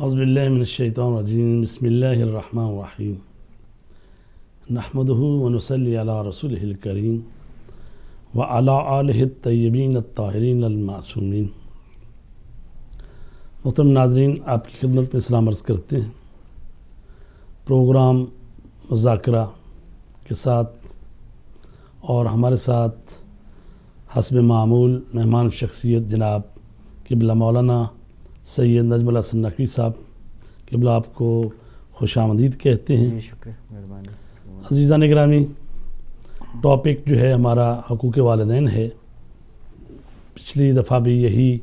اعوذ باللہ من الشیطان الرجیم بسم اللہ الرحمن الرحیم نحمدہ ونصلی علی رسولہ الکریم وعلی آلہ الطیبین الطاہرین المعصومین۔ محترم ناظرین، آپ کی خدمت میں سلام عرض کرتے ہیں۔ پروگرام مذاکرہ کے ساتھ اور ہمارے ساتھ حسب معمول مہمان شخصیت جناب قبلہ مولانا سید نجم الحسن نقوی صاحب، قبلہ آپ کو خوش آمدید کہتے ہیں۔ جی شکریہ، مہربانی۔ عزیزان گرامی، ٹاپک جو ہے ہمارا حقوق والدین ہے۔ پچھلی دفعہ بھی یہی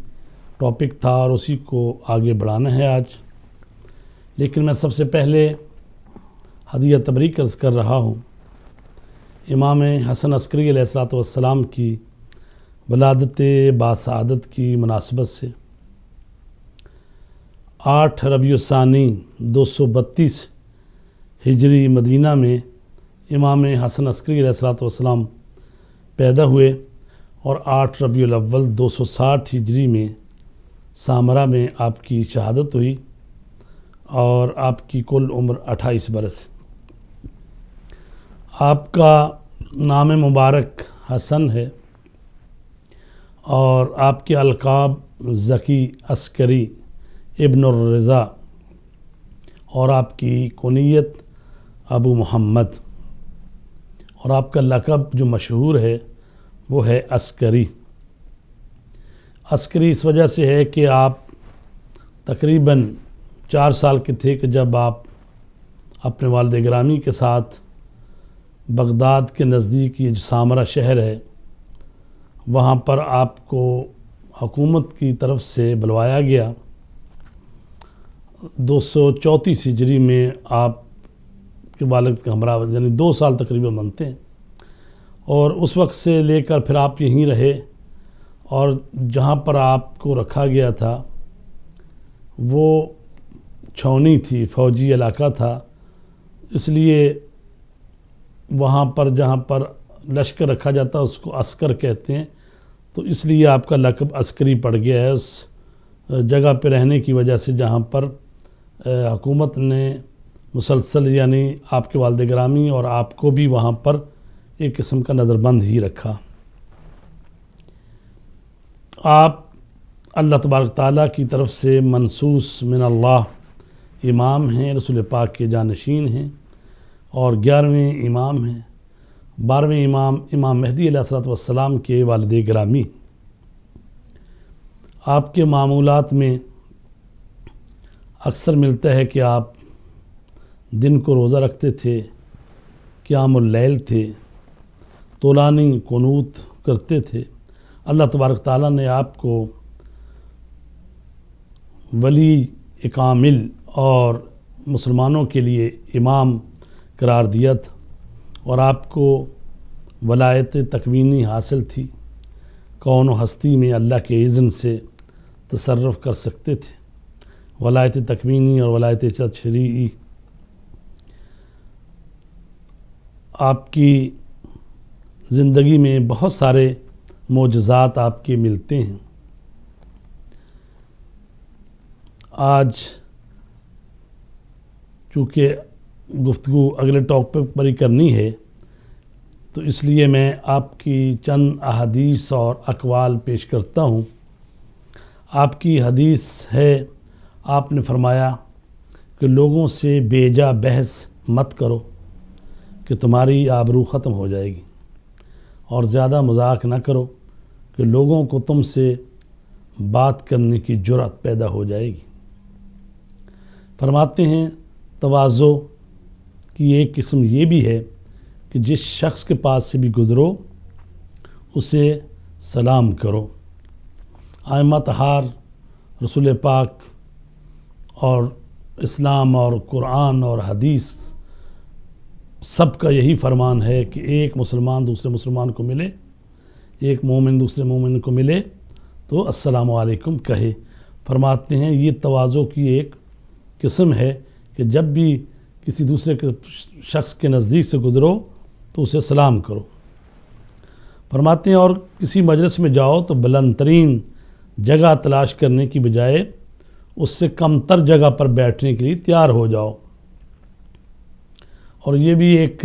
ٹاپک تھا اور اسی کو آگے بڑھانا ہے آج، لیکن میں سب سے پہلے ہدیہ تبریک عرض کر رہا ہوں امام حسن عسکری علیہ السلام کی ولادت باسعادت کی مناسبت سے 8 ربیع الثانی 232 ہجری مدینہ میں امام حسن عسکری علیہ السلام پیدا ہوئے اور 8 ربیع الاول 260 ہجری میں سامرا میں آپ کی شہادت ہوئی اور آپ کی کل عمر 28 برس۔ آپ کا نام مبارک حسن ہے اور آپ کے القاب ذکی، عسکری، ابن الرضا اور آپ کی کنیت ابو محمد، اور آپ کا لقب جو مشہور ہے وہ ہے عسکری۔ عسکری اس وجہ سے ہے کہ آپ تقریباً 4 سال کے تھے کہ جب آپ اپنے والد گرامی کے ساتھ بغداد کے نزدیک یہ جو سامرا شہر ہے وہاں پر آپ کو حکومت کی طرف سے بلوایا گیا۔ 234 ہجری میں آپ کے والد کا ہمراہ، یعنی 2 سال تقریباً بنتے ہیں، اور اس وقت سے لے کر پھر آپ یہیں رہے، اور جہاں پر آپ کو رکھا گیا تھا وہ چھاؤنی تھی، فوجی علاقہ تھا، اس لیے وہاں پر جہاں پر لشکر رکھا جاتا ہے اس کو عسکر کہتے ہیں، تو اس لیے آپ کا لقب عسکری پڑ گیا ہے اس جگہ پہ رہنے کی وجہ سے جہاں پر حکومت نے مسلسل، یعنی آپ کے والد گرامی اور آپ کو بھی وہاں پر ایک قسم کا نظر بند ہی رکھا۔ آپ اللہ تبارک تعالیٰ کی طرف سے منصوص من اللہ امام ہیں، رسول پاک کے جانشین ہیں، اور 11ویں امام ہیں، 12ویں امام مہدی علیہ السلام کے والد گرامی۔ آپ کے معمولات میں اکثر ملتا ہے کہ آپ دن کو روزہ رکھتے تھے، قیام اللیل تھے، طولانی قنوت کرتے تھے۔ اللہ تبارک تعالیٰ نے آپ کو ولی کامل اور مسلمانوں کے لیے امام قرار دیا تھا، اور آپ کو ولایت تکوینی حاصل تھی، کون و ہستی میں اللہ کے اذن سے تصرف کر سکتے تھے، ولایت تکوینی اور ولایت تشریعی۔ آپ کی زندگی میں بہت سارے معجزات آپ کے ملتے ہیں۔ آج چونکہ گفتگو اگلے ٹاپک پر ہی کرنی ہے تو اس لیے میں آپ کی چند احادیث اور اقوال پیش کرتا ہوں۔ آپ کی حدیث ہے، آپ نے فرمایا کہ لوگوں سے بے جا بحث مت کرو کہ تمہاری آبرو ختم ہو جائے گی، اور زیادہ مذاق نہ کرو کہ لوگوں کو تم سے بات کرنے کی جرأت پیدا ہو جائے گی۔ فرماتے ہیں تواضع کی ایک قسم یہ بھی ہے کہ جس شخص کے پاس سے بھی گزرو اسے سلام کرو۔ ائمہ طہار، رسول پاک اور اسلام اور قرآن اور حدیث سب کا یہی فرمان ہے کہ ایک مسلمان دوسرے مسلمان کو ملے، ایک مومن دوسرے مومن کو ملے تو السلام علیکم کہے۔ فرماتے ہیں یہ تواضع کی ایک قسم ہے کہ جب بھی کسی دوسرے شخص کے نزدیک سے گزرو تو اسے سلام کرو۔ فرماتے ہیں اور کسی مجلس میں جاؤ تو بلند ترین جگہ تلاش کرنے کی بجائے اس سے کم تر جگہ پر بیٹھنے کے لیے تیار ہو جاؤ۔ اور یہ بھی ایک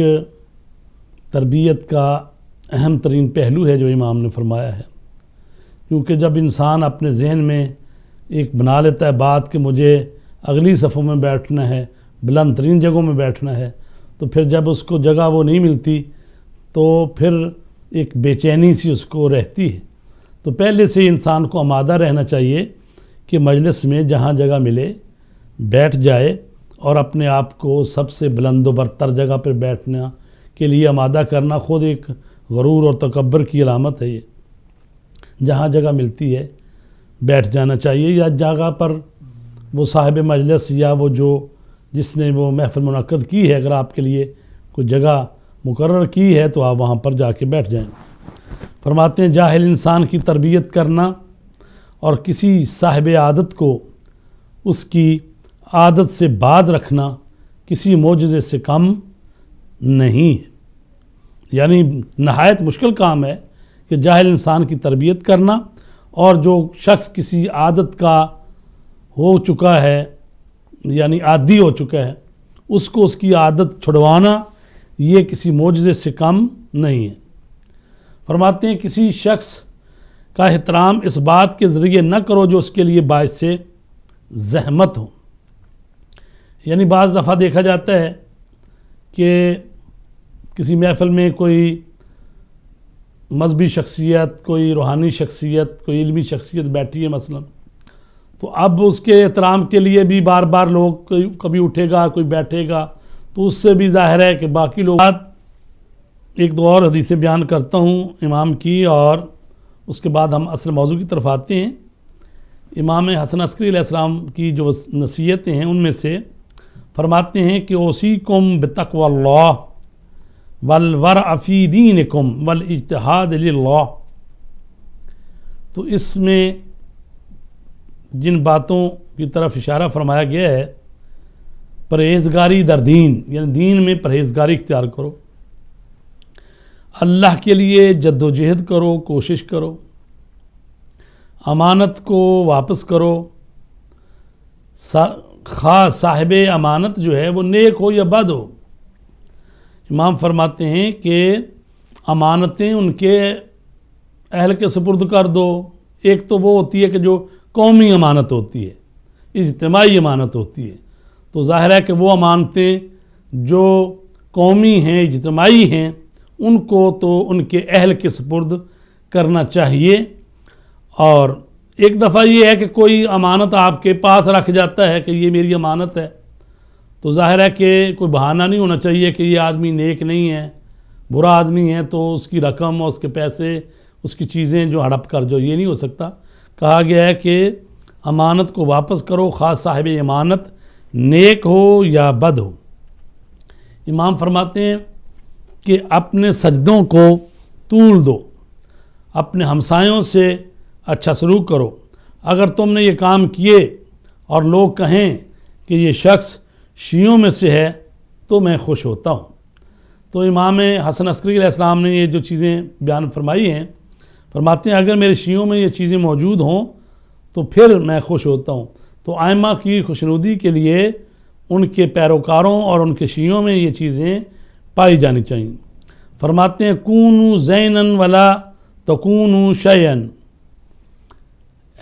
تربیت کا اہم ترین پہلو ہے جو امام نے فرمایا ہے، کیونکہ جب انسان اپنے ذہن میں ایک بنا لیتا ہے بات کہ مجھے اگلی صفوں میں بیٹھنا ہے، بلند ترین جگہوں میں بیٹھنا ہے، تو پھر جب اس کو جگہ وہ نہیں ملتی تو پھر ایک بے چینی سی اس کو رہتی ہے۔ تو پہلے سے انسان کو آمادہ رہنا چاہیے کہ مجلس میں جہاں جگہ ملے بیٹھ جائے، اور اپنے آپ کو سب سے بلند و برتر جگہ پر بیٹھنا کے لیے آمادہ کرنا خود ایک غرور اور تکبر کی علامت ہے۔ یہ جہاں جگہ ملتی ہے بیٹھ جانا چاہیے، یا جگہ پر وہ صاحب مجلس یا وہ جس نے وہ محفل منعقد کی ہے، اگر آپ کے لیے کوئی جگہ مقرر کی ہے تو آپ وہاں پر جا کے بیٹھ جائیں۔ فرماتے ہیں جاہل انسان کی تربیت کرنا اور کسی صاحب عادت کو اس کی عادت سے باز رکھنا کسی معجزے سے کم نہیں ہے، یعنی نہایت مشکل کام ہے کہ جاہل انسان کی تربیت کرنا، اور جو شخص کسی عادت کا ہو چکا ہے یعنی عادی ہو چکا ہے اس کو اس کی عادت چھڑوانا یہ کسی معجزے سے کم نہیں ہے۔ فرماتے ہیں کسی شخص کا احترام اس بات کے ذریعے نہ کرو جو اس کے لیے باعث زحمت ہو۔ یعنی بعض دفعہ دیکھا جاتا ہے کہ کسی محفل میں کوئی مذہبی شخصیت، کوئی روحانی شخصیت، کوئی علمی شخصیت بیٹھی ہے مثلا، تو اب اس کے احترام کے لیے بھی بار بار لوگ کبھی اٹھے گا کوئی بیٹھے گا، تو اس سے بھی ظاہر ہے کہ باقی لوگ۔ ایک دو اور حدیثیں بیان کرتا ہوں امام کی، اور اس کے بعد ہم اصل موضوع کی طرف آتے ہیں۔ امام حسن عسکری علیہ السلام کی جو نصیحتیں ہیں ان میں سے فرماتے ہیں کہ اوصیکم بتقوی اللہ والورع فی دینکم والاجتہاد للہ۔ تو اس میں جن باتوں کی طرف اشارہ فرمایا گیا ہے، پرہیزگاری در دین، یعنی دین میں پرہیزگاری اختیار کرو، اللہ کے لیے جد و جہد کرو، کوشش کرو، امانت کو واپس کرو، خواہ صاحب امانت جو ہے وہ نیک ہو یا بد ہو۔ امام فرماتے ہیں کہ امانتیں ان کے اہل کے سپرد کر دو۔ ایک تو وہ ہوتی ہے کہ جو قومی امانت ہوتی ہے، اجتماعی امانت ہوتی ہے، تو ظاہر ہے کہ وہ امانتیں جو قومی ہیں، اجتماعی ہیں، ان کو تو ان کے اہل کے سپرد کرنا چاہیے۔ اور ایک دفعہ یہ ہے کہ کوئی امانت آپ کے پاس رکھ جاتا ہے کہ یہ میری امانت ہے، تو ظاہر ہے کہ کوئی بہانہ نہیں ہونا چاہیے کہ یہ آدمی نیک نہیں ہے، برا آدمی ہے، تو اس کی رقم اور اس کے پیسے، اس کی چیزیں جو ہڑپ کر جو، یہ نہیں ہو سکتا۔ کہا گیا ہے کہ امانت کو واپس کرو، خواہ صاحب امانت نیک ہو یا بد ہو۔ امام فرماتے ہیں کہ اپنے سجدوں کو طول دو، اپنے ہمسایوں سے اچھا سلوک کرو۔ اگر تم نے یہ کام کیے اور لوگ کہیں کہ یہ شخص شیعوں میں سے ہے تو میں خوش ہوتا ہوں۔ تو امام حسن عسکری علیہ السلام نے یہ جو چیزیں بیان فرمائی ہیں، فرماتے ہیں اگر میرے شیعوں میں یہ چیزیں موجود ہوں تو پھر میں خوش ہوتا ہوں۔ تو ائمہ کی خوشنودی کے لیے ان کے پیروکاروں اور ان کے شیعوں میں یہ چیزیں پائی جانی چاہیے۔ فرماتے ہیں کونوا زینا ولا تکونوا شیئا،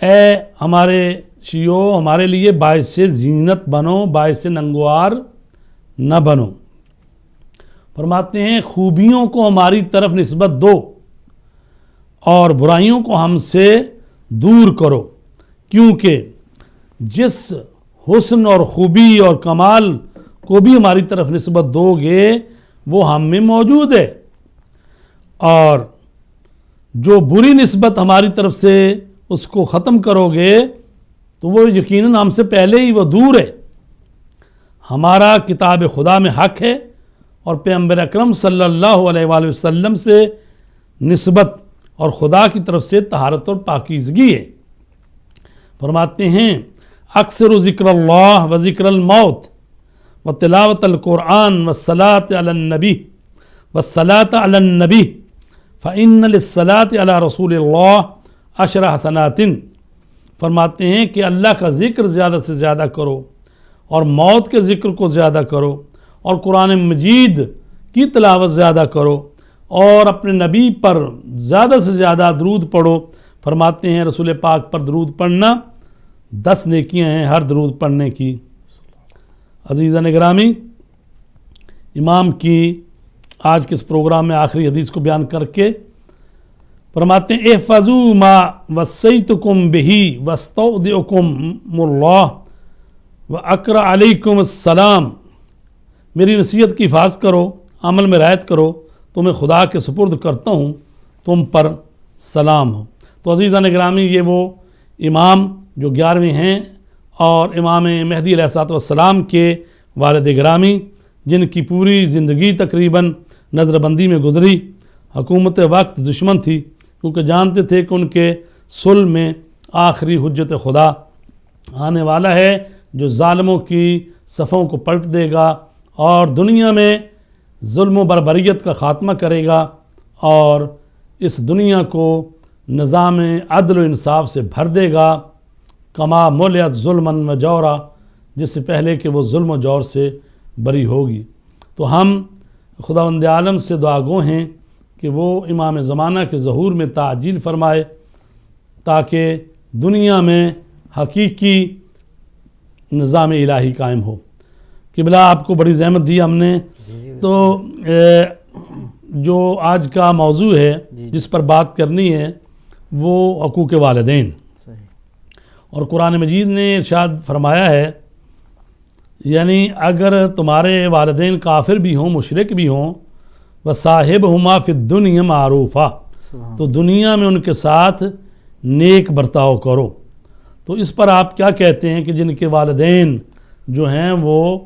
اے ہمارے شیعوں ہمارے لیے باعث زینت بنو، باعث ننگوار نہ بنو۔ فرماتے ہیں خوبیوں کو ہماری طرف نسبت دو اور برائیوں کو ہم سے دور کرو، کیونکہ جس حسن اور خوبی اور کمال کو بھی ہماری طرف نسبت دو گے وہ ہم میں موجود ہے، اور جو بری نسبت ہماری طرف سے اس کو ختم کرو گے تو وہ یقیناً ہم سے پہلے ہی وہ دور ہے۔ ہمارا کتاب خدا میں حق ہے اور پیغمبر اکرم صلی اللہ علیہ وآلہ وسلم سے نسبت اور خدا کی طرف سے طہارت اور پاکیزگی ہے۔ فرماتے ہیں اکثر ذکر اللہ و ذکر الموت و تلاوت القرآن والصلاة علی النبی والصلاة علی النبی فإن للصلاة علی رسول اللہ 10 حسنات فرماتے ہیں کہ اللہ کا ذکر زیادہ سے زیادہ کرو اور موت کے ذکر کو زیادہ کرو اور قرآن مجید کی تلاوت زیادہ کرو اور اپنے نبی پر زیادہ سے زیادہ درود پڑھو۔ فرماتے ہیں رسول پاک پر درود پڑھنا 10 نیکیاں ہیں ہر درود پڑھنے کی۔ عزیزان گرامی، امام کی آج کے اس پروگرام میں آخری حدیث کو بیان کر کے فرماتے ہیں احفظوا ما وصیتکم بہ واستودعکم اللہ واقرأ علیکم السلام، میری نصیحت کی حفاظت کرو، عمل میں رعایت کرو، تو میں خدا کے سپرد کرتا ہوں، تم پر سلام ہو۔ تو عزیزان گرامی، یہ وہ امام جو 11ویں ہیں اور امام مہدی علیہ الصلوۃ والسلام کے والد گرامی، جن کی پوری زندگی تقریباً نظر بندی میں گزری۔ حکومت وقت دشمن تھی، کیونکہ جانتے تھے کہ ان کے صلح میں آخری حجت خدا آنے والا ہے جو ظالموں کی صفوں کو پلٹ دے گا اور دنیا میں ظلم و بربریت کا خاتمہ کرے گا اور اس دنیا کو نظام عدل و انصاف سے بھر دے گا، کما ملیت ظلماً و جورا، جس سے پہلے کہ وہ ظلم و جور سے بری ہوگی۔ تو ہم خداوند عالم سے دعا گو ہیں کہ وہ امام زمانہ کے ظہور میں تعجیل فرمائے تاکہ دنیا میں حقیقی نظام الہی قائم ہو۔ قبلہ آپ کو بڑی زحمت دی ہم نے، تو جو آج کا موضوع ہے جس پر بات کرنی ہے وہ حقوق والدین، اور قرآن مجید نے ارشاد فرمایا ہے، یعنی اگر تمہارے والدین کافر بھی ہوں، مشرک بھی ہوں، وصاحبہما فی الدنیا معروفا، تو دنیا میں ان کے ساتھ نیک برتاؤ کرو۔ تو اس پر آپ کیا کہتے ہیں کہ جن کے والدین جو ہیں وہ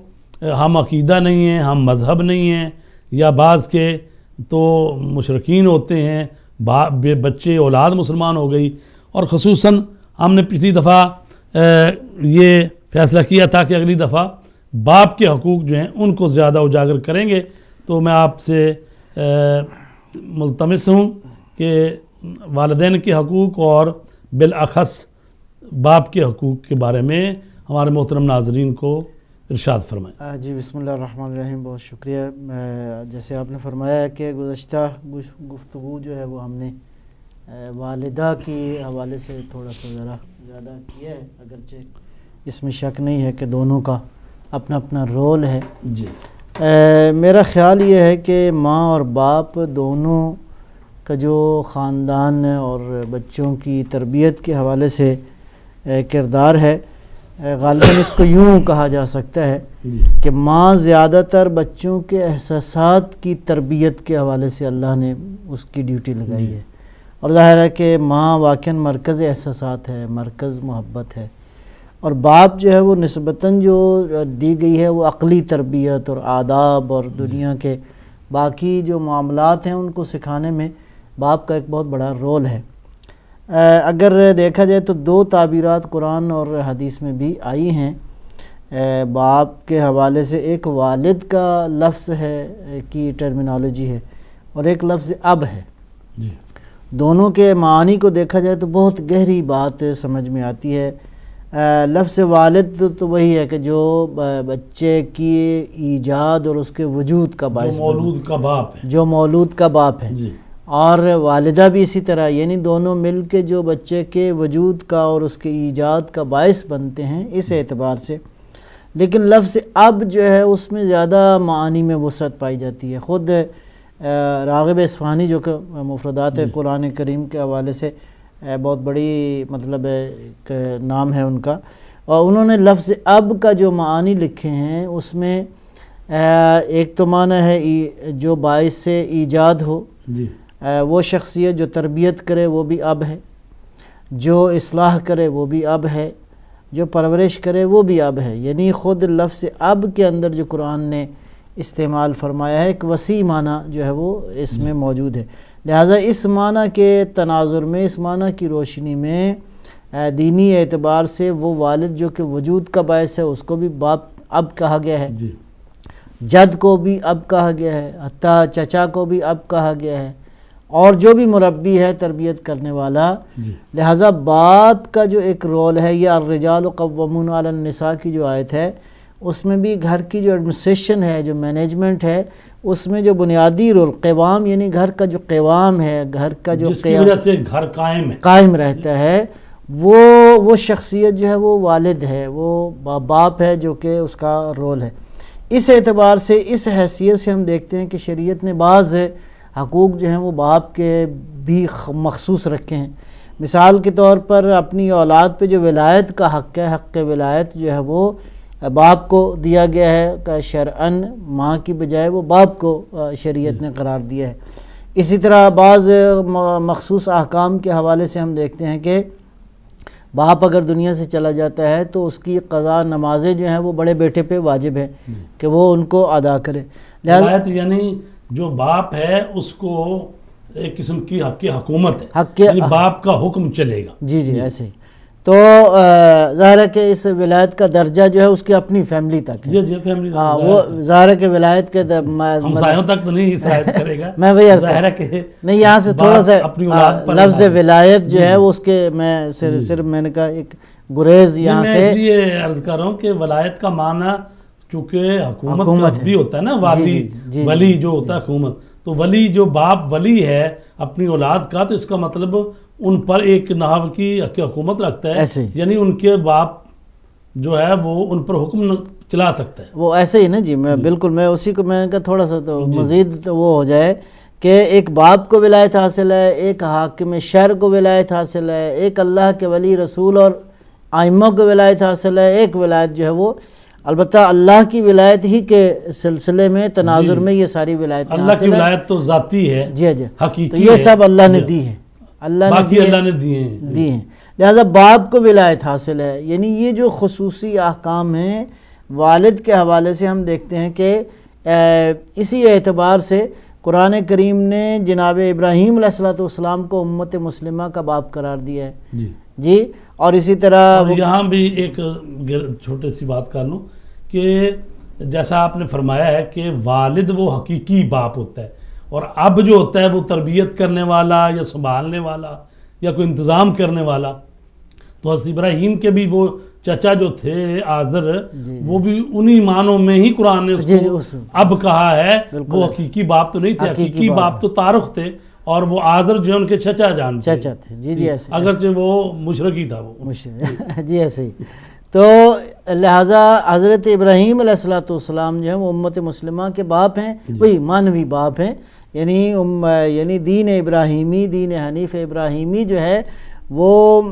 ہم عقیدہ نہیں ہیں، ہم مذہب نہیں ہیں، یا بعض کے تو مشرکین ہوتے ہیں، بچے اولاد مسلمان ہو گئی، اور خصوصاً ہم نے پچھلی دفعہ یہ فیصلہ کیا تھا کہ اگلی دفعہ باپ کے حقوق جو ہیں ان کو زیادہ اجاگر کریں گے۔ تو میں آپ سے ملتمس ہوں کہ والدین کے حقوق اور بالاخص باپ کے حقوق کے بارے میں ہمارے محترم ناظرین کو ارشاد فرمائیں۔ جی بسم اللہ الرحمن الرحیم، بہت شکریہ۔ جیسے آپ نے فرمایا ہے کہ گزشتہ گفتگو جو ہے وہ ہم نے والدہ کے حوالے سے تھوڑا سا ذرا زیادہ کیا ہے، اگرچہ اس میں شک نہیں ہے کہ دونوں کا اپنا اپنا رول ہے۔ جی، میرا خیال یہ ہے کہ ماں اور باپ دونوں کا جو خاندان اور بچوں کی تربیت کے حوالے سے کردار ہے، غالباً اس کو یوں کہا جا سکتا ہے کہ ماں زیادہ تر بچوں کے احساسات کی تربیت کے حوالے سے اللہ نے اس کی ڈیوٹی لگائی ہے، اور ظاہر ہے کہ ماں واقعاً مرکز احساسات ہے، مرکز محبت ہے، اور باپ جو ہے وہ نسبتاً جو دی گئی ہے وہ عقلی تربیت اور آداب اور دنیا کے باقی جو معاملات ہیں ان کو سکھانے میں باپ کا ایک بہت بڑا رول ہے۔ اگر دیکھا جائے تو 2 تعبیرات قرآن اور حدیث میں بھی آئی ہیں باپ کے حوالے سے، ایک والد کا لفظ ہے کی ٹرمینالوجی ہے اور ایک لفظ اب ہے۔ جی، دونوں کے معانی کو دیکھا جائے تو بہت گہری بات سمجھ میں آتی ہے۔ لفظ والد تو وہی ہے کہ جو بچے کی ایجاد اور اس کے وجود کا باعث، جو مولود کا باپ ہے، جو مولود کا باپ ہے، جی، اور والدہ بھی اسی طرح، یعنی دونوں مل کے جو بچے کے وجود کا اور اس کے ایجاد کا باعث بنتے ہیں اس اعتبار سے۔ لیکن لفظ اب جو ہے اس میں زیادہ معانی میں وسعت پائی جاتی ہے۔ خود راغب اصفہانی جو کہ مفردات قرآن کریم کے حوالے سے بہت بڑی مطلب ایک نام ہے ان کا، اور انہوں نے لفظ اب کا جو معانی لکھے ہیں اس میں ایک تو معنی ہے جو باعث سے ایجاد ہو، جی، وہ شخصیت جو تربیت کرے وہ بھی اب ہے، جو اصلاح کرے وہ بھی اب ہے، جو پرورش کرے وہ بھی اب ہے۔ یعنی خود لفظ اب کے اندر جو قرآن نے استعمال فرمایا ہے ایک وسیع معنی جو ہے وہ اس میں موجود ہے۔ لہٰذا اس معنی کے تناظر میں، اس معنی کی روشنی میں دینی اعتبار سے وہ والد جو کہ وجود کا باعث ہے اس کو بھی باپ اب کہا گیا ہے، جد کو بھی اب کہا گیا ہے، حتیٰ چچا کو بھی اب کہا گیا ہے، اور جو بھی مربی ہے تربیت کرنے والا. جی لہٰذا باپ کا جو ایک رول ہے، یہ الرجال قوامون علی النساء کی جو آیت ہے اس میں بھی گھر کی جو ایڈمنسٹریشن ہے، جو مینجمنٹ ہے، اس میں جو بنیادی رول قوام یعنی گھر کا جو قوام ہے، گھر کا جو جس کی وجہ سے گھر قائم رہتا ہے، وہ شخصیت جو ہے وہ والد ہے، وہ باپ ہے، جو کہ اس کا رول ہے. اس اعتبار سے، اس حیثیت سے ہم دیکھتے ہیں کہ شریعت نے بعض حقوق جو ہیں وہ باپ کے بھی مخصوص رکھے ہیں. مثال کے طور پر اپنی اولاد پہ جو ولایت کا حق ہے، حق ولایت جو ہے وہ باپ کو دیا گیا ہے کہ شرعاً ماں کی بجائے وہ باپ کو شریعت نے قرار دیا ہے. اسی طرح بعض مخصوص احکام کے حوالے سے ہم دیکھتے ہیں کہ باپ اگر دنیا سے چلا جاتا ہے تو اس کی قضا نمازیں جو ہیں وہ بڑے بیٹے پہ واجب ہے کہ وہ ان کو ادا کرے. ولایت یعنی جو باپ ہے اس کو ایک قسم کی حق حکومت ہے، یعنی باپ کا حکم چلے گا. جی ایسے ہی. تو ظاہر ہے کہ اس ولایت کا درجہ جو ہے اس کی اپنی فیملی تک ہے. جی فیملی، ہاں وہ ظاہر ہے کہ ولایت کے ہمسایوں تک تو نہیں سرایت کرے گا. میں وہی ظاہر ہے کہ نہیں، یہاں سے تھوڑا سا لفظ ولایت جو ہے وہ اس کے میں صرف میں نے کہا ایک گریز یہاں سے. میں اس لیے عرض کر رہا ہوں کہ ولایت کا معنی چونکہ حکومت بھی ہوتا ہے نا، والی ولی جو ہوتا ہے حکومت، تو ولی جو باپ ولی ہے اپنی اولاد کا، تو اس کا مطلب ان پر ایک نحو کی حکومت رکھتا ہے، یعنی ان کے باپ جو ہے وہ ان پر حکم چلا سکتا ہے. وہ ایسے ہی نا جی، میں بالکل میں اسی کو میں نے کہا تھوڑا سا تو مزید تو وہ ہو جائے کہ ایک باپ کو ولایت حاصل ہے، ایک حاکم شہر کو ولایت حاصل ہے، ایک اللہ کے ولی رسول اور ائمہ کو ولایت حاصل ہے، ایک ولایت جو ہے وہ البتہ اللہ کی ولایت ہی کے سلسلے میں تناظر میں یہ ساری ولایتیں اللہ کی ولایت تو ذاتی ہے، جی حقیقی، تو یہ سب اللہ نے دی ہے، اللہ نے دی ہیں. لہذا باپ کو ولایت حاصل ہے. یعنی یہ جو خصوصی احکام ہیں والد کے حوالے سے ہم دیکھتے ہیں کہ اسی اعتبار سے قرآن کریم نے جناب ابراہیم علیہ السلام کو امت مسلمہ کا باپ قرار دیا ہے. جی اور اسی طرح یہاں بھی ایک چھوٹی سی بات کر لوں کہ جیسا آپ نے فرمایا ہے کہ والد وہ حقیقی باپ ہوتا ہے، اور اب جو ہوتا ہے وہ تربیت کرنے والا یا سنبھالنے والا یا کوئی انتظام کرنے والا. تو حضرت ابراہیم کے بھی وہ چچا جو تھے آزر، وہ بھی انہی معنوں میں ہی قرآن نے اس کو اب کہا ہے. وہ حقیقی باپ تو نہیں تھے، حقیقی باپ تو طارق تھے، اور وہ آزر جو ہے ان کے چچا جان تھے. جی ایسے، اگرچہ وہ مشرکی تھا وہ. جی ایسے ہی. تو لہٰذا حضرت ابراہیم علیہ السلام جو ہے وہ امت مسلمہ کے باپ ہیں، وہی مانوی باپ ہیں. یعنی دین ابراہیمی، دین حنیف ابراہیمی جو ہے وہ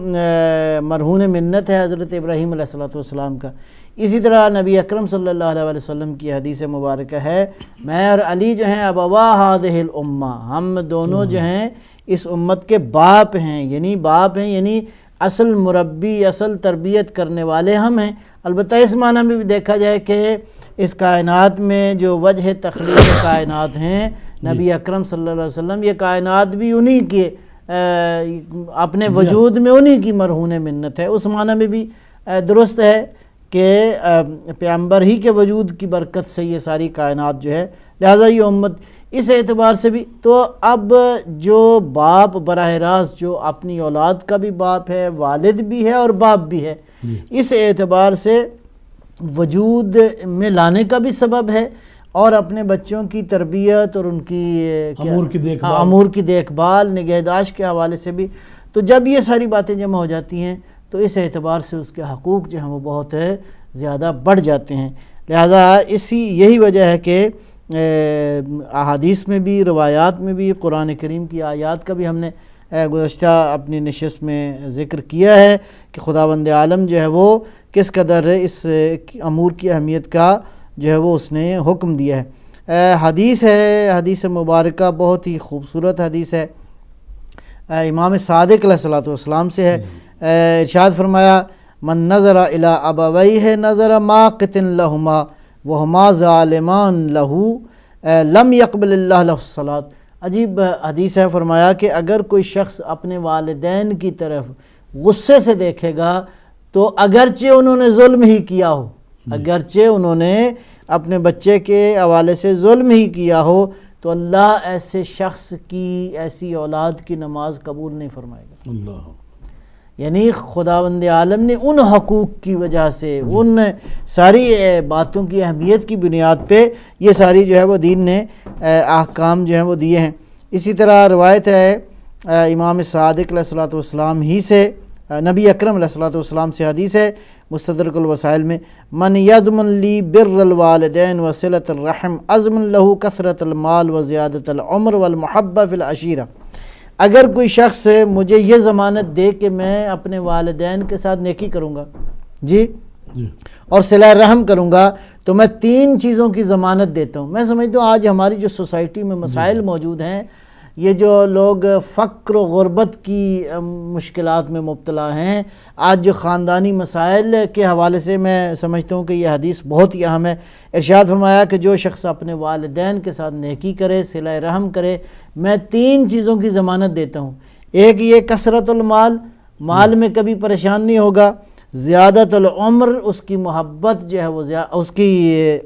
مرہون منت ہے حضرت ابراہیم علیہ السلام کا. اسی طرح نبی اکرم صلی اللہ علیہ وسلم کی حدیث مبارکہ ہے، میں اور علی جو ہیں ابوا ہذہ الامہ، ہم دونوں جو ہیں اس امت کے باپ ہیں. یعنی باپ ہیں یعنی اصل مربی، اصل تربیت کرنے والے ہم ہیں. البتہ اس معنی میں بھی دیکھا جائے کہ اس کائنات میں جو وجہ تخلیق کائنات ہیں نبی اکرم صلی اللہ علیہ وسلم، یہ کائنات بھی انہی کے اپنے وجود میں انہی کی مرہون منت ہے. اس معنی میں بھی درست ہے کہ پیغمبر ہی کے وجود کی برکت سے یہ ساری کائنات جو ہے، لہٰذا یہ امت اس اعتبار سے بھی. تو اب جو باپ براہ راست جو اپنی اولاد کا بھی باپ ہے، والد بھی ہے اور باپ بھی ہے، اس اعتبار سے وجود میں لانے کا بھی سبب ہے، اور اپنے بچوں کی تربیت اور ان کی امور کی دیکھ بھال نگہداشت کے حوالے سے بھی. تو جب یہ ساری باتیں جمع ہو جاتی ہیں تو اس اعتبار سے اس کے حقوق جو ہیں وہ بہت زیادہ بڑھ جاتے ہیں. لہذا یہی وجہ ہے کہ احادیث میں بھی، روایات میں بھی، قرآن کریم کی آیات کا بھی ہم نے گزشتہ اپنی نشست میں ذکر کیا ہے کہ خداوند عالم جو ہے وہ کس قدر اس امور کی اہمیت کا جو ہے وہ اس نے حکم دیا ہے. حدیث ہے، حدیث مبارکہ بہت ہی خوبصورت حدیث ہے، امام صادق علیہ السلام سے ہے. ارشاد فرمایا من نظر الی ابویہ نظر ماقت لہما وہما ظالمان لہو لم یقبل اللہ لہ الصلاۃ. عجیب حدیث ہے. فرمایا کہ اگر کوئی شخص اپنے والدین کی طرف غصے سے دیکھے گا تو اگرچہ انہوں نے ظلم ہی کیا ہو، اگرچہ انہوں نے اپنے بچے کے حوالے سے ظلم ہی کیا ہو، تو اللہ ایسے شخص کی، ایسی اولاد کی نماز قبول نہیں فرمائے گا۔ اللہ، یعنی خداوند عالم نے ان حقوق کی وجہ سے، ان ساری باتوں کی اہمیت کی بنیاد پہ یہ ساری جو ہے وہ دین نے احکام جو ہیں وہ دیے ہیں۔ اسی طرح روایت ہے امام صادق علیہ الصلوۃ والسلام ہی سے، نبی اکرم علیہ الصلوۃ والسلام سے حدیث ہے مستدرک الوسائل میں، من یضمن لی بر الوالدین وصلۃ الرحم اضمن لہ کثرت المال وزیادت العمر والمحبہ فی العشیرہ۔ اگر کوئی شخص مجھے یہ ضمانت دے کہ میں اپنے والدین کے ساتھ نیکی کروں گا جی اور صلہ رحم کروں گا، تو میں 3 چیزوں کی ضمانت دیتا ہوں۔ میں سمجھتا ہوں آج ہماری جو سوسائٹی میں مسائل موجود ہیں، یہ جو لوگ فقر و غربت کی مشکلات میں مبتلا ہیں، آج جو خاندانی مسائل کے حوالے سے میں سمجھتا ہوں کہ یہ حدیث بہت ہی اہم ہے۔ ارشاد فرمایا کہ جو شخص اپنے والدین کے ساتھ نیکی کرے، صلہ رحم کرے، میں 3 چیزوں کی ضمانت دیتا ہوں۔ ایک یہ کثرت المال، مال میں کبھی پریشان نہیں ہوگا، زیادت العمر، اس کی محبت جو ہے وہ اس کی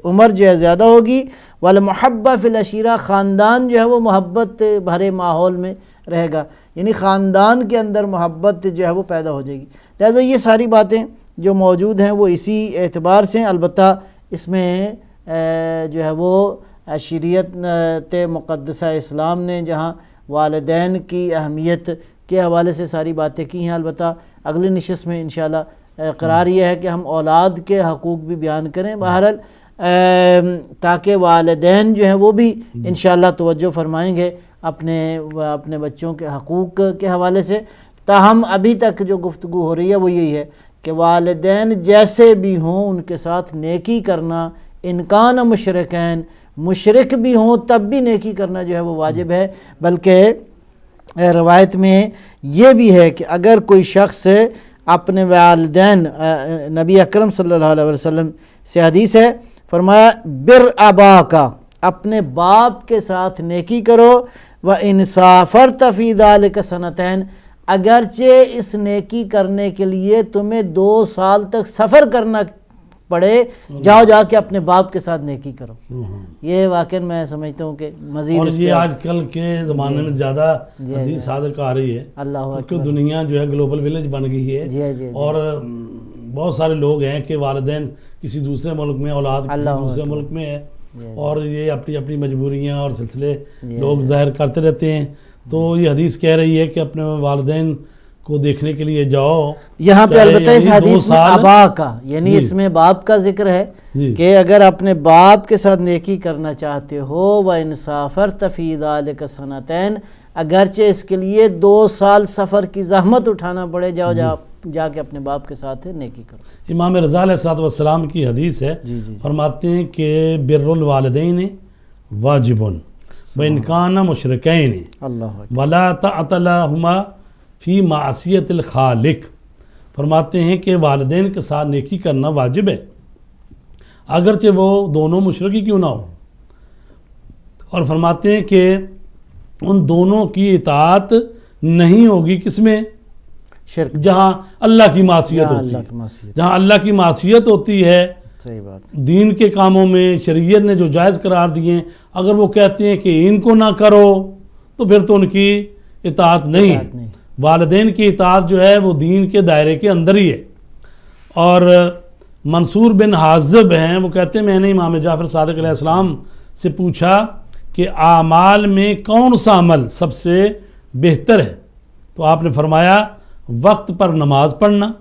عمر جو ہے زیادہ ہوگی، والمحبہ فی العشیرہ، خاندان جو ہے وہ محبت بھرے ماحول میں رہے گا، یعنی خاندان کے اندر محبت جو ہے وہ پیدا ہو جائے گی۔ لہٰذا یہ ساری باتیں جو موجود ہیں وہ اسی اعتبار سے، البتہ اس میں جو ہے وہ شریعت مقدسہ اسلام نے جہاں والدین کی اہمیت کے حوالے سے ساری باتیں کی ہیں، البتہ اگلی نشست میں انشاءاللہ قرار یہ ہے کہ ہم اولاد کے حقوق بھی بیان کریں، بہرحال تاکہ والدین جو ہیں وہ بھی انشاءاللہ توجہ فرمائیں گے اپنے بچوں کے حقوق کے حوالے سے۔ تاہم ابھی تک جو گفتگو ہو رہی ہے وہ یہی ہے کہ والدین جیسے بھی ہوں ان کے ساتھ نیکی کرنا، انکان مشرکین، مشرک بھی ہوں تب بھی نیکی کرنا جو ہے وہ واجب ہے۔ بلکہ روایت میں یہ بھی ہے کہ اگر کوئی شخص اپنے والدین، نبی اکرم صلی اللہ علیہ وسلم سے حدیث ہے، فرمایا بر ابا کا، اپنے باپ کے ساتھ نیکی کرو، وَإِنْ سَافَرْتَ فِي ذَلِكَ سَنَتَيْنِ، اگرچہ اس نیکی کرنے کے لیے تمہیں 2 سال تک سفر کرنا پڑے، جاؤ جا کے اپنے باپ کے ساتھ نیکی کرو۔ یہ واقعی میں سمجھتا ہوں کہ مزید اور یہ آج کل کے زمانے میں زیادہ حدیث صادق آ رہی ہے، اللہ کیونکہ دنیا جو ہے گلوبل ویلیج بن گئی ہے، اور بہت سارے لوگ ہیں کہ والدین کسی دوسرے ملک میں، اولاد کسی دوسرے ملک میں ہے، اور یہ اپنی اپنی مجبوریاں اور سلسلے لوگ ظاہر کرتے رہتے ہیں۔ تو یہ حدیث کہہ رہی ہے کہ اپنے والدین کو دیکھنے کے لیے جاؤ۔ یہاں پہ البتہ اس حدیث میں ابا کا، یعنی اس میں باپ کا ذکر ہے کہ اگر اپنے باپ کے ساتھ نیکی کرنا چاہتے ہو، وَإِنْ سَافَرْتَ فِي ذَلِكَ سَنَتَيْنِ، اگرچہ اس کے لیے 2 سال سفر کی زحمت اٹھانا پڑے، جاؤ جا کے اپنے باپ کے ساتھ نیکی کرو۔ امام رضا علیہ السلام کی حدیث ہے، فرماتے ہیں کہ بر الوالدین واجب وَإِنْ كَانَ مُشْرِكَيْنِ وَلَا طَاعَةَ لَهُمَا فی معصیت الخالق، فرماتے ہیں کہ والدین کے ساتھ نیکی کرنا واجب ہے اگرچہ وہ دونوں مشرک ہی کیوں نہ ہو، اور فرماتے ہیں کہ ان دونوں کی اطاعت نہیں ہوگی کس میں؟ شرک، جہاں اللہ کی معصیت ہوتی ہے، جہاں اللہ کی معصیت ہوتی ہے، صحیح بات، دین کے کاموں میں شریعت نے جو جائز قرار دیے ہیں، اگر وہ کہتے ہیں کہ ان کو نہ کرو تو پھر تو ان کی اطاعت نہیں ہے۔ والدین کی اطاعت جو ہے وہ دین کے دائرے کے اندر ہی ہے۔ اور منصور بن حازب ہیں، وہ کہتے ہیں میں نے امام جعفر صادق علیہ السلام سے پوچھا کہ اعمال میں کون سا عمل سب سے بہتر ہے، تو آپ نے فرمایا وقت پر نماز پڑھنا،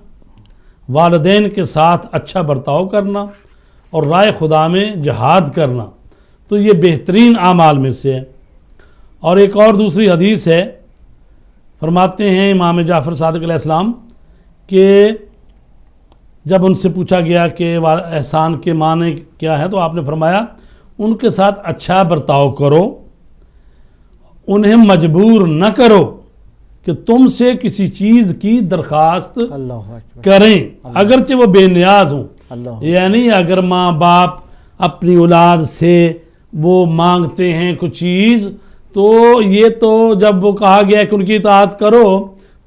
والدین کے ساتھ اچھا برتاؤ کرنا، اور رائے خدا میں جہاد کرنا، تو یہ بہترین اعمال میں سے ہے۔ اور ایک اور دوسری حدیث ہے، فرماتے ہیں امام جعفر صادق علیہ السلام کہ جب ان سے پوچھا گیا کہ احسان کے معنی کیا ہے، تو آپ نے فرمایا ان کے ساتھ اچھا برتاؤ کرو، انہیں مجبور نہ کرو کہ تم سے کسی چیز کی درخواست کریں اگرچہ وہ بے نیاز ہوں۔ یعنی اگر ماں باپ اپنی اولاد سے وہ مانگتے ہیں کچھ چیز، تو یہ تو جب وہ کہا گیا کہ ان کی اطاعت کرو،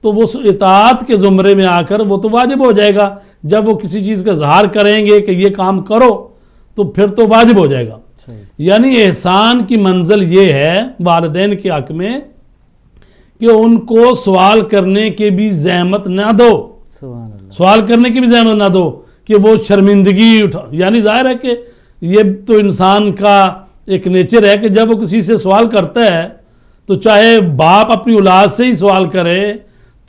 تو وہ اطاعت کے زمرے میں آ کر وہ تو واجب ہو جائے گا۔ جب وہ کسی چیز کا اظہار کریں گے کہ یہ کام کرو، تو پھر تو واجب ہو جائے گا۔ یعنی احسان کی منزل یہ ہے والدین کے حق میں کہ ان کو سوال کرنے کی بھی زحمت نہ دو، سوال کرنے کی بھی زحمت نہ دو کہ وہ شرمندگی اٹھا. یعنی ظاہر ہے کہ یہ تو انسان کا ایک نیچر ہے کہ جب وہ کسی سے سوال کرتا ہے تو چاہے باپ اپنی اولاد سے ہی سوال کرے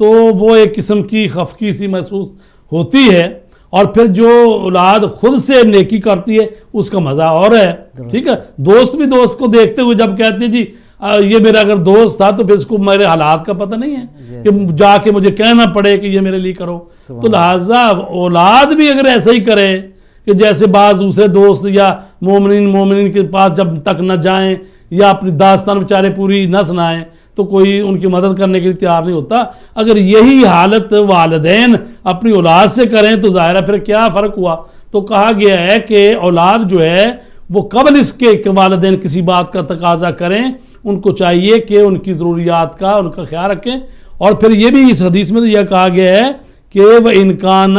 تو وہ ایک قسم کی خفگی سی محسوس ہوتی ہے، اور پھر جو اولاد خود سے نیکی کرتی ہے اس کا مزہ اور ہے. ٹھیک ہے، دوست بھی دوست کو دیکھتے ہوئے جب کہتے ہیں جی یہ میرا اگر دوست تھا تو پھر اس کو میرے حالات کا پتہ نہیں ہے کہ جا کے مجھے کہنا پڑے کہ یہ میرے لیے کرو. تو لہٰذا اولاد بھی اگر ایسا ہی کرے کہ جیسے بعض دوسرے دوست یا مومنین کے پاس جب تک نہ جائیں یا اپنی داستان بیچارے پوری نہ سنائیں تو کوئی ان کی مدد کرنے کے لیے تیار نہیں ہوتا. اگر یہی حالت والدین اپنی اولاد سے کریں تو ظاہر ہے پھر کیا فرق ہوا. تو کہا گیا ہے کہ اولاد جو ہے وہ قبل اس کے کہ والدین کسی بات کا تقاضا کریں ان کو چاہیے کہ ان کی ضروریات کا ان کا خیال رکھیں. اور پھر یہ بھی اس حدیث میں تو یہ کہا گیا ہے کہ وہ انکان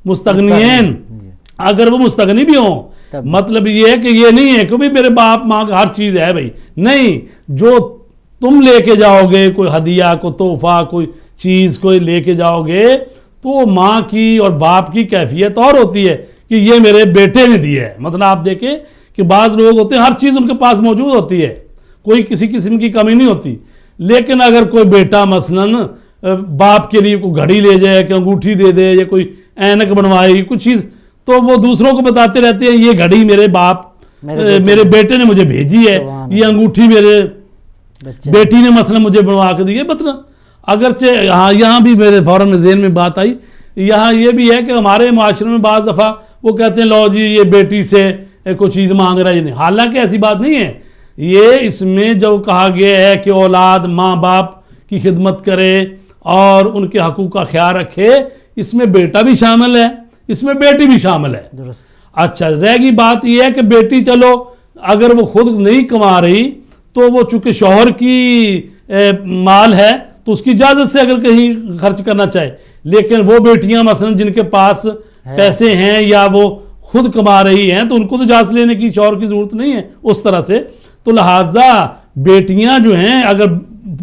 مستغنین، اگر وہ مستغنی بھی ہوں، مطلب یہ ہے کہ یہ نہیں ہے کہ بھی میرے باپ ماں کا ہر چیز ہے بھائی، نہیں، جو تم لے کے جاؤ گے کوئی ہدیہ کوئی تحفہ کوئی چیز کوئی لے کے جاؤ گے تو ماں کی اور باپ کی کیفیت اور ہوتی ہے کہ یہ میرے بیٹے نے دی ہے. مطلب آپ دیکھیں کہ بعض لوگ ہوتے ہیں ہر چیز ان کے پاس موجود ہوتی ہے، کوئی کسی قسم کی کمی نہیں ہوتی، لیکن اگر کوئی بیٹا مثلاً باپ کے لیے کوئی گھڑی لے جائے کہ انگوٹھی دے دے یا کوئی اینک بنوائے کچھ چیز تو وہ دوسروں کو بتاتے رہتے ہیں یہ گھڑی میرے باپ میرے بیٹے نے مجھے بھیجی ہے، یہ انگوٹھی میرے بیٹی نے مثلا مجھے بنوا کے دی ہے. مطلب اگرچہ یہاں بھی میرے فوراً ذہن میں بات آئی، یہاں یہ بھی ہے کہ ہمارے معاشرے میں بعض دفعہ وہ کہتے ہیں لو جی یہ بیٹی سے کوئی چیز مانگ رہا ہے، نہیں، حالانکہ ایسی بات نہیں ہے. یہ اس میں جو کہا گیا ہے کہ اولاد ماں باپ کی خدمت کرے اور ان کے حقوق کا خیال رکھے، اس میں بیٹا بھی شامل ہے، اس میں بیٹی بھی شامل ہے. اچھا، رہ گئی بات یہ ہے کہ بیٹی چلو اگر وہ خود نہیں کما رہی تو وہ چونکہ شوہر کی مال ہے تو اس کی اجازت سے اگر کہیں خرچ کرنا چاہے، لیکن وہ بیٹیاں مثلا جن کے پاس پیسے ہیں یا وہ خود کما رہی ہیں تو ان کو تو اجازت لینے کی شوہر کی ضرورت نہیں ہے اس طرح سے. تو لہٰذا بیٹیاں جو ہیں اگر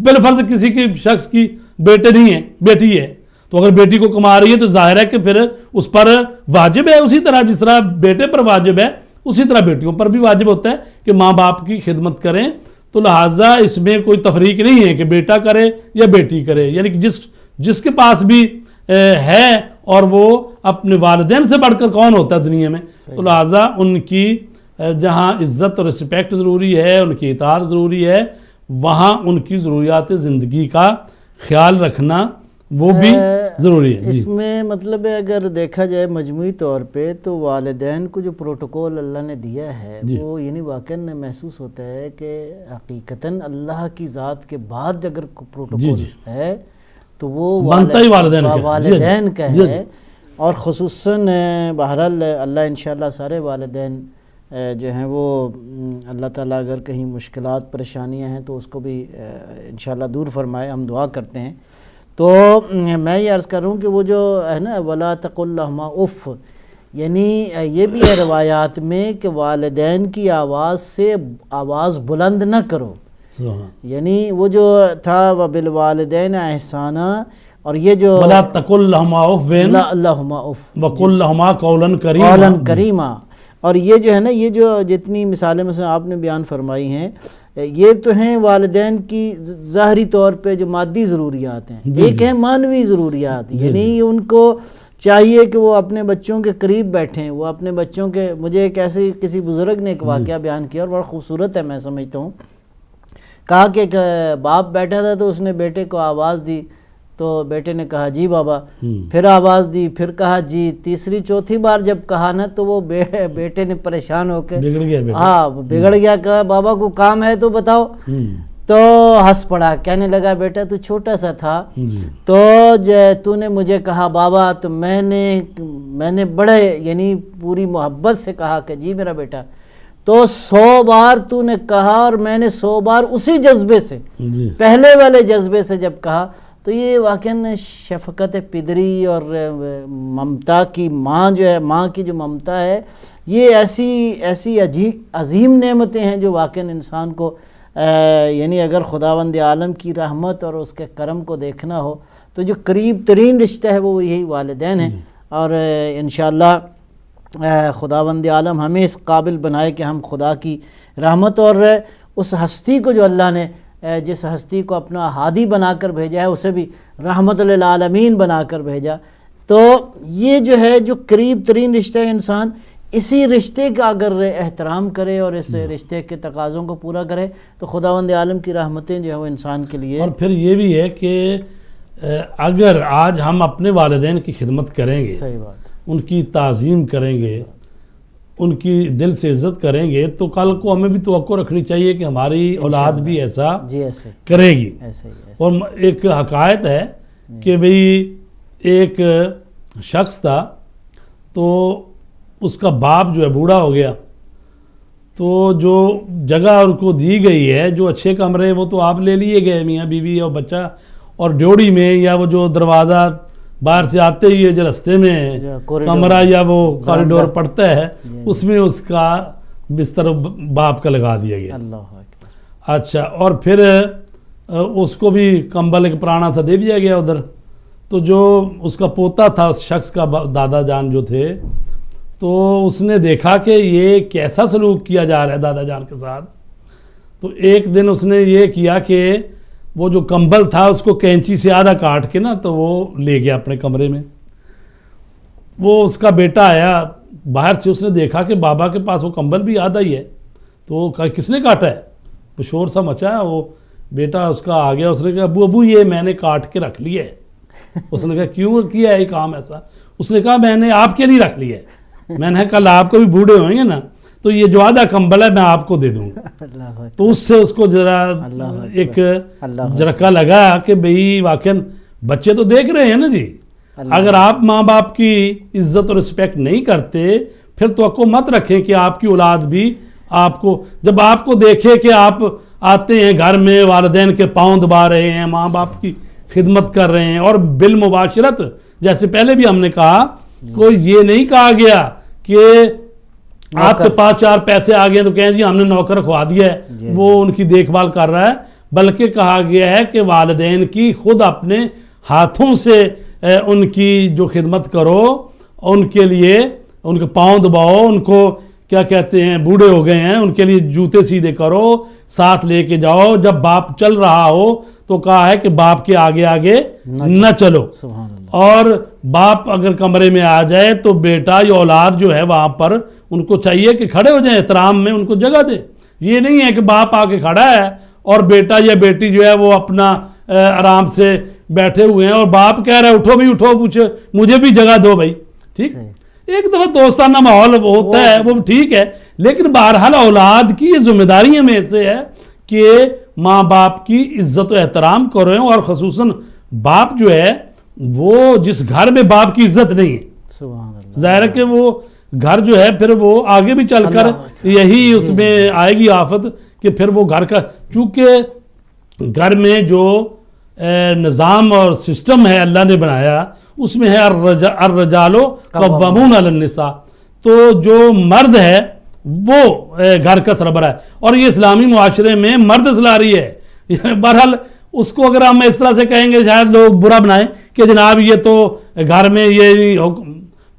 بالفرض کسی کی شخص کی بیٹے نہیں ہے بیٹی ہے تو اگر بیٹی کو کما رہی ہے تو ظاہر ہے کہ پھر اس پر واجب ہے، اسی طرح جس طرح بیٹے پر واجب ہے اسی طرح بیٹیوں پر بھی واجب ہوتا ہے کہ ماں باپ کی خدمت کریں. تو لہٰذا اس میں کوئی تفریق نہیں ہے کہ بیٹا کرے یا بیٹی کرے، یعنی کہ جس کے پاس بھی ہے اور وہ اپنے والدین سے بڑھ کر کون ہوتا ہے دنیا میں. تو لہٰذا ان کی جہاں عزت اور رسپیکٹ ضروری ہے، ان کی اطاعت ضروری ہے، وہاں ان کی ضروریات زندگی کا خیال رکھنا وہ بھی ضروری ہے. اس میں مطلب اگر دیکھا جائے مجموعی طور پہ تو والدین کو جو پروٹوکول اللہ نے دیا ہے وہ یعنی واقعاً محسوس ہوتا ہے کہ حقیقتاً اللہ کی ذات کے بعد اگر پروٹوکول ہے تو وہ والدین کا ہے. اور خصوصاً بہرحال اللہ انشاءاللہ سارے والدین جو ہیں وہ اللہ تعالیٰ اگر کہیں مشکلات پریشانیاں ہیں تو اس کو بھی انشاءاللہ دور فرمائے، ہم دعا کرتے ہیں. تو میں یہ عرض کر رہا ہوں کہ وہ جو ہے نا وَلَا تَقُلْ لَهُمَا اُفْ، یعنی یہ بھی ہے روایات میں کہ والدین کی آواز سے آواز بلند نہ کرو. یعنی وہ جو تھا وَبِالْوَالِدَيْنِ احسانًا، اور یہ جو وَلَا تَقُلْ لَهُمَا اُفٍ وَقُلْ لَهُمَا قَوْلًا کریما. اور یہ جو ہے نا یہ جو جتنی مثالیں مثلا آپ نے بیان فرمائی ہیں یہ تو ہیں والدین کی ظاہری طور پہ جو مادی ضروریات ہیں، ایک ہیں معنوی ضروریات. یعنی ان کو چاہیے کہ وہ اپنے بچوں کے قریب بیٹھیں، وہ اپنے بچوں کے مجھے ایک ایسے کسی بزرگ نے ایک واقعہ بیان کیا اور بڑا خوبصورت ہے میں سمجھتا ہوں. کہا کہ ایک باپ بیٹھا تھا تو اس نے بیٹے کو آواز دی تو بیٹے نے کہا جی بابا، پھر آواز دی، پھر کہا جی، تیسری چوتھی بار جب کہا نا تو وہ بیٹے نے پریشان ہو کے بگڑ گیا، کہا بابا کو کام ہے تو بتاؤ. تو ہنس پڑا، کہنے لگا بیٹا تو چھوٹا سا تھا تو نے مجھے کہا بابا، تو میں نے بڑے یعنی پوری محبت سے کہا کہ جی میرا بیٹا، تو 100 بار تو نے کہا اور میں نے 100 بار اسی جذبے سے پہلے والے جذبے سے جب کہا تو یہ واقعاً شفقت پدری اور ممتا کی ماں جو ہے، ماں کی جو ممتا ہے، یہ ایسی عظیم نعمتیں ہیں جو واقعاً انسان کو یعنی اگر خداوند عالم کی رحمت اور اس کے کرم کو دیکھنا ہو تو جو قریب ترین رشتہ ہے وہ یہی والدین ہیں. اور انشاءاللہ خداوند عالم ہمیں اس قابل بنائے کہ ہم خدا کی رحمت اور اس ہستی کو جو اللہ نے جس ہستی کو اپنا ہادی بنا کر بھیجا ہے اسے بھی رحمت للعالمین بنا کر بھیجا. تو یہ جو ہے جو قریب ترین رشتہ ہے، انسان اسی رشتے کا اگر احترام کرے اور اس رشتے کے تقاضوں کو پورا کرے تو خداوند عالم کی رحمتیں جو ہے وہ انسان کے لیے. اور پھر یہ بھی ہے کہ اگر آج ہم اپنے والدین کی خدمت کریں گے، صحیح بات، ان کی تعظیم کریں گے، ان کی دل سے عزت کریں گے، تو کل کو ہمیں بھی توقع رکھنی چاہیے کہ ہماری اولاد بھی ایسا جی ایسے کرے گی. ایسے ہی اور ایک حقائق ہے کہ بھئی ایک شخص تھا تو اس کا باپ جو ہے بوڑھا ہو گیا، تو جو جگہ ان کو دی گئی ہے، جو اچھے کمرے وہ تو آپ لے لیے گئے، میاں بیوی اور بچہ، اور ڈیوڑی میں یا وہ جو دروازہ باہر سے آتے ہی جو رستے میں کمرہ یا وہ کوریڈور پڑتا ہے اس میں اس کا بستر باپ کا لگا دیا گیا. اللہ اکبر. اچھا، اور پھر اس کو بھی کمبل ایک پرانا سا دے دیا گیا ادھر. تو جو اس کا پوتا تھا، اس شخص کا دادا جان جو تھے، تو اس نے دیکھا کہ یہ کیسا سلوک کیا جا رہا ہے دادا جان کے ساتھ. تو ایک دن اس نے یہ کیا کہ وہ جو کمبل تھا اس کو کینچی سے آدھا کاٹ کے نا تو وہ لے گیا اپنے کمرے میں. وہ اس کا بیٹا آیا باہر سے، اس نے دیکھا کہ بابا کے پاس وہ کمبل بھی آدھا ہی ہے. تو وہ کہا کس نے کاٹا ہے؟ وہ شور سا مچا ہے. وہ بیٹا اس کا آ گیا، اس نے کہا ابو یہ میں نے کاٹ کے رکھ لیا ہے. اس نے کہا کیوں کیا ہے یہ کام ایسا؟ اس نے کہا میں نے آپ کے لیے رکھ لیا ہے، میں نے کل آپ کو بھی بوڑھے ہوئیں گے نا تو یہ جو آدھا کمبل ہے میں آپ کو دے دوں گا. تو اس سے اس کو ذرا ایک جھٹکا لگا کہ بھئی واقعاً بچے تو دیکھ رہے ہیں نا جی. اگر آپ ماں باپ کی عزت اور رسپیکٹ نہیں کرتے پھر توقع مت رکھیں کہ آپ کی اولاد بھی آپ کو، جب آپ کو دیکھے کہ آپ آتے ہیں گھر میں والدین کے پاؤں دبا رہے ہیں، ماں باپ کی خدمت کر رہے ہیں، اور بالمباشرت جیسے پہلے بھی ہم نے کہا کوئی یہ نہیں کہا گیا کہ آپ کے پاس 4 پیسے آ گئے تو کہیں جی ہم نے نوکر رکھوا دیا ہے وہ ان کی دیکھ بھال کر رہا ہے، بلکہ کہا گیا ہے کہ والدین کی خود اپنے ہاتھوں سے ان کی جو خدمت کرو، ان کے لیے ان کے پاؤں دباؤ، ان کو کیا کہتے ہیں بوڑھے ہو گئے ہیں ان کے لیے جوتے سیدھے کرو، ساتھ لے کے جاؤ. جب باپ چل رہا ہو تو کہا ہے کہ باپ کے آگے آگے نہ چلو. اور باپ اگر کمرے میں آ جائے تو بیٹا یا اولاد جو ہے وہاں پر ان کو چاہیے کہ کھڑے ہو جائیں، احترام میں ان کو جگہ دے. یہ نہیں ہے کہ باپ آ کے کھڑا ہے اور بیٹا یا بیٹی جو ہے وہ اپنا آرام سے بیٹھے ہوئے ہیں اور باپ کہہ رہا ہے اٹھو بھائی اٹھو، پوچھو مجھے بھی جگہ دو بھائی. ٹھیک، ایک دفعہ دوستانہ ماحول ہوتا ہے وہ ٹھیک ہے، لیکن بہرحال اولاد کی یہ ذمہ داریوں میں سے ہے کہ ماں باپ کی عزت و احترام کریں. اور خصوصاً باپ جو ہے وہ جس گھر میں باپ کی عزت نہیں ہے، ظاہر ہے کہ وہ گھر جو ہے پھر وہ آگے بھی چل کر یہی اس میں آئے گی آفت کہ پھر وہ گھر کا، چونکہ گھر میں جو نظام اور سسٹم ہے اللہ نے بنایا اس میں ہے الرجال قوامون علی النساء. تو جو مرد ہے وہ گھر کا سربراہ ہے، اور یہ اسلامی معاشرے میں مرد سلاری ہے. بہرحال اس کو اگر ہم اس طرح سے کہیں گے شاید لوگ برا بنائیں کہ جناب یہ تو گھر میں یہ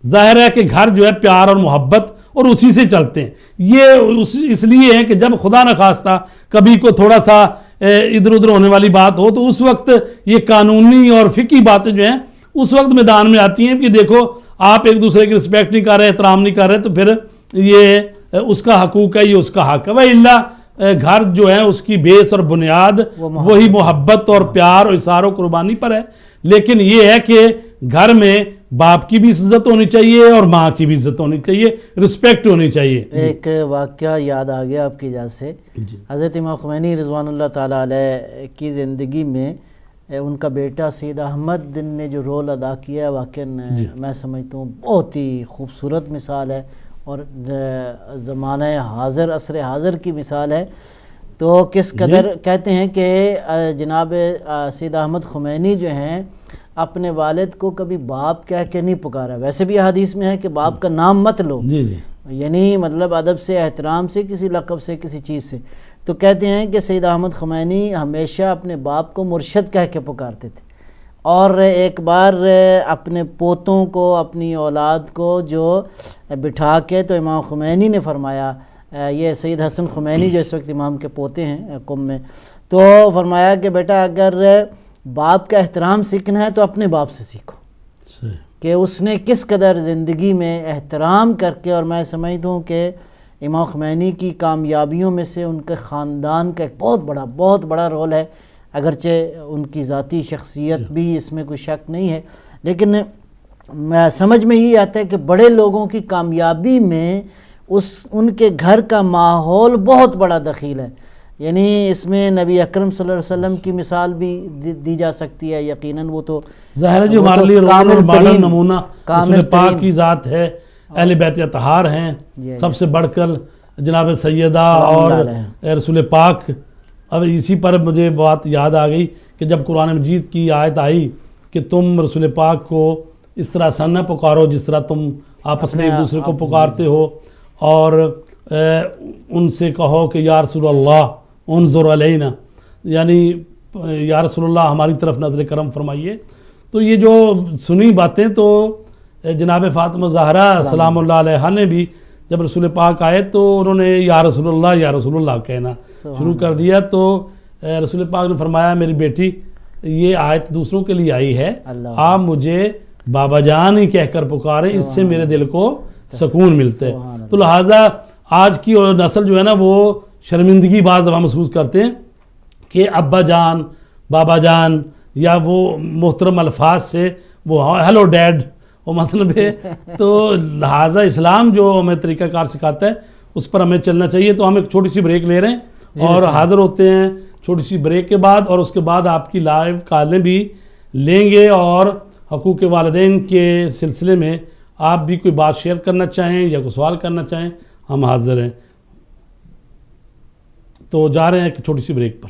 ظاہر ہے کہ گھر جو ہے پیار اور محبت اور اسی سے چلتے ہیں. یہ اس لیے ہے کہ جب خدا نخواستہ کبھی کو تھوڑا سا ادھر ادھر ہونے والی بات ہو تو اس وقت یہ قانونی اور فقہی باتیں جو ہیں اس وقت میدان میں آتی ہیں کہ دیکھو آپ ایک دوسرے کی رسپیکٹ نہیں کر رہے، احترام نہیں کر رہے، تو پھر یہ اس کا حقوق ہے، یہ اس کا حق ہے. وَإِلَّا گھر جو ہے اس کی بیس اور بنیاد وہی محبت اور پیار اور اظہار و قربانی پر ہے. لیکن یہ ہے کہ گھر میں باپ کی بھی عزت ہونی چاہیے اور ماں کی بھی عزت ہونی چاہیے، رسپیکٹ ہونی چاہیے. ایک واقعہ یاد آ گیا آپ کی اجازت سے. حضرت امام خمینی رضوان اللہ تعالیٰ علیہ کی زندگی میں ان کا بیٹا سید احمد نے جو رول ادا کیا ہے واقعاً میں سمجھتا ہوں بہت ہی خوبصورت مثال ہے اور زمانہ حاضر عصر حاضر کی مثال ہے. تو کس قدر کہتے ہیں کہ جناب سید احمد خمینی جو ہیں اپنے والد کو کبھی باپ کہہ کے نہیں پکارا. ویسے بھی حدیث میں ہے کہ باپ کا نام مت لو, جی جی, یعنی مطلب ادب سے, احترام سے, کسی لقب سے, کسی چیز سے. تو کہتے ہیں کہ سید احمد خمینی ہمیشہ اپنے باپ کو مرشد کہہ کے پکارتے تھے. اور ایک بار اپنے پوتوں کو, اپنی اولاد کو جو بٹھا کے, تو امام خمینی نے فرمایا, یہ سید حسن خمینی جو اس وقت امام کے پوتے ہیں قم میں, تو فرمایا کہ بیٹا اگر باپ کا احترام سیکھنا ہے تو اپنے باپ سے سیکھو کہ اس نے کس قدر زندگی میں احترام کر کے. اور میں سمجھتا ہوں کہ امام خمینی کی کامیابیوں میں سے ان کے خاندان کا ایک بہت بڑا رول ہے, اگرچہ ان کی ذاتی شخصیت بھی اس میں کوئی شک نہیں ہے, لیکن سمجھ میں یہ آتا ہے کہ بڑے لوگوں کی کامیابی میں ان کے گھر کا ماحول بہت بڑا دخیل ہے. یعنی اس میں نبی اکرم صلی اللہ علیہ وسلم کی مثال بھی دی جا سکتی ہے یقیناً. وہ تو ظاہر ہے جو ہمارے لیے رول اور ماڈل نمونہ رسول پاک کی ذات ہے, اہل بیت اطہار ہیں, سب سے بڑھ کر جناب سیدہ اور رسول پاک. اب اسی پر مجھے بات یاد آ گئی کہ جب قرآن مجید کی آیت آئی کہ تم رسول پاک کو اس طرح سے نہ پکارو جس طرح تم آپس میں ایک دوسرے کو پکارتے ہو, اور ان سے کہو کہ یا رسول اللہ انظر علینا, یعنی یا رسول اللہ ہماری طرف نظر کرم فرمائیے. تو یہ جو سنی باتیں تو جناب فاطمہ زہرا سلام اللہ علیہا نے بھی جب رسول پاک آئے تو انہوں نے یا رسول اللہ کہنا شروع کر دیا. تو رسول پاک نے فرمایا میری بیٹی یہ آیت دوسروں کے لیے آئی ہے, آپ مجھے بابا جان ہی کہہ کر پکاریں, اس سے میرے دل کو سکون ملتا ہے. تو لہٰذا آج کی نسل جو ہے نا وہ شرمندگی بعض دفعہ محسوس کرتے ہیں کہ ابا جان, بابا جان یا وہ محترم الفاظ سے وہ ہیلو ڈیڈ وہ مطلب ہے. تو لہٰذا اسلام جو ہمیں طریقہ کار سکھاتا ہے اس پر ہمیں چلنا چاہیے. تو ہم ایک چھوٹی سی بریک لے رہے ہیں اور حاضر ہوتے ہیں چھوٹی سی بریک کے بعد, اور اس کے بعد آپ کی لائیو کالیں بھی لیں گے, اور حقوق والدین کے سلسلے میں آپ بھی کوئی بات شیئر کرنا چاہیں یا کوئی سوال کرنا چاہیں, ہم حاضر ہیں. تو جا رہے ہیں ایک چھوٹی سی بریک پر.